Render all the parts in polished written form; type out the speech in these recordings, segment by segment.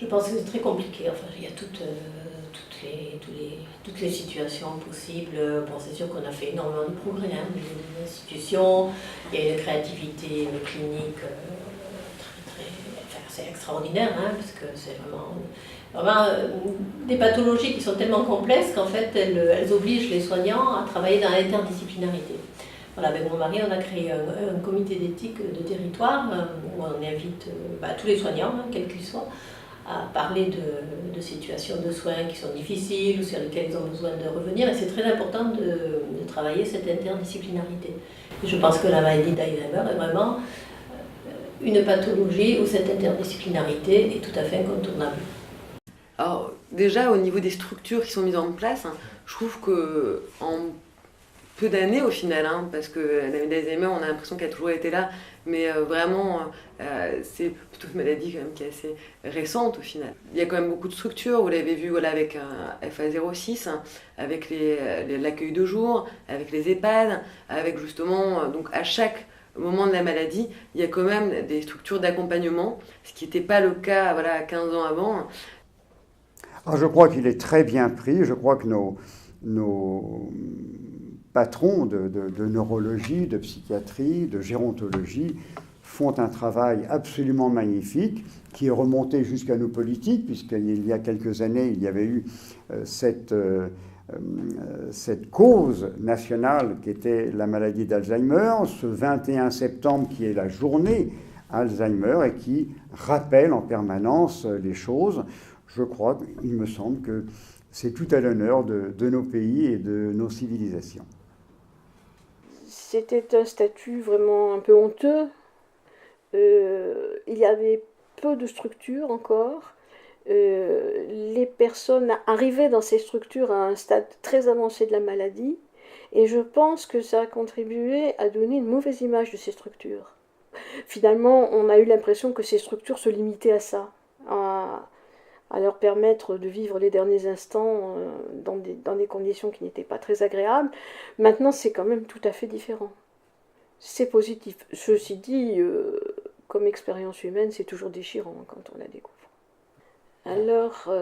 pense que c'est très compliqué. Enfin, il y a toutes les situations possibles. Bon, c'est sûr qu'on a fait énormément de progrès dans les institutions. Il y a une créativité clinique c'est extraordinaire, hein, parce que c'est vraiment des pathologies qui sont tellement complexes qu'en fait, elles obligent les soignants à travailler dans l'interdisciplinarité. Voilà, avec mon mari, on a créé un comité d'éthique de territoire où on invite tous les soignants, hein, quels qu'ils soient, à parler de situations de soins qui sont difficiles ou sur lesquelles ils ont besoin de revenir. Et c'est très important de travailler cette interdisciplinarité. Et je pense que la maladie d'Alzheimer est vraiment une pathologie où cette interdisciplinarité est tout à fait incontournable. Alors déjà au niveau des structures qui sont mises en place, je trouve que en peu d'années au final, parce que la maladie d'Alzheimer, on a l'impression qu'elle a toujours été là, mais vraiment c'est plutôt une maladie quand même qui est assez récente au final. Il y a quand même beaucoup de structures, vous l'avez vu voilà, avec FA06, avec l'accueil de jour, avec les EHPAD, avec justement, donc à chaque moment de la maladie, il y a quand même des structures d'accompagnement, ce qui n'était pas le cas voilà, 15 ans avant. Alors je crois qu'il est très bien pris, je crois que nos patrons de neurologie, de psychiatrie, de gérontologie font un travail absolument magnifique qui est remonté jusqu'à nos politiques, puisqu'il y a quelques années, il y avait eu cette cause nationale qui était la maladie d'Alzheimer, ce 21 septembre qui est la journée Alzheimer et qui rappelle en permanence les choses. Je crois, il me semble que c'est tout à l'honneur de nos pays et de nos civilisations. C'était un statut vraiment un peu honteux. Il y avait peu de structures encore. Les personnes arrivaient dans ces structures à un stade très avancé de la maladie. Et je pense que ça a contribué à donner une mauvaise image de ces structures. Finalement, on a eu l'impression que ces structures se limitaient à ça, à leur permettre de vivre les derniers instants dans des conditions qui n'étaient pas très agréables. Maintenant, c'est quand même tout à fait différent. C'est positif. Ceci dit, comme expérience humaine, c'est toujours déchirant quand on la découvre. Alors,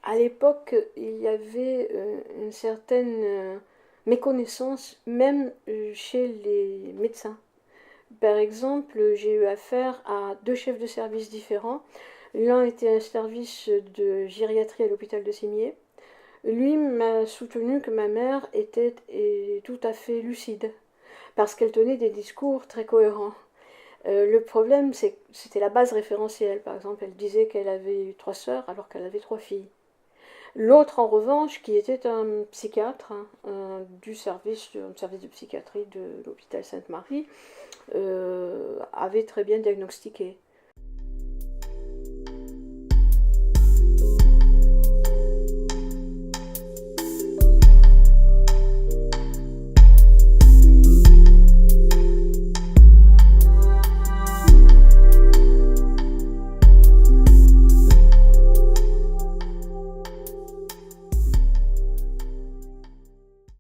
à l'époque, il y avait une certaine méconnaissance, même chez les médecins. Par exemple, j'ai eu affaire à 2 chefs de service différents. L'un était un service de gériatrie à l'hôpital de Cimiez. Lui m'a soutenu que ma mère était tout à fait lucide, parce qu'elle tenait des discours très cohérents. Le problème, c'était la base référentielle. Par exemple, elle disait qu'elle avait eu 3 sœurs alors qu'elle avait 3 filles. L'autre, en revanche, qui était un psychiatre du service de psychiatrie de l'hôpital Sainte-Marie, avait très bien diagnostiqué.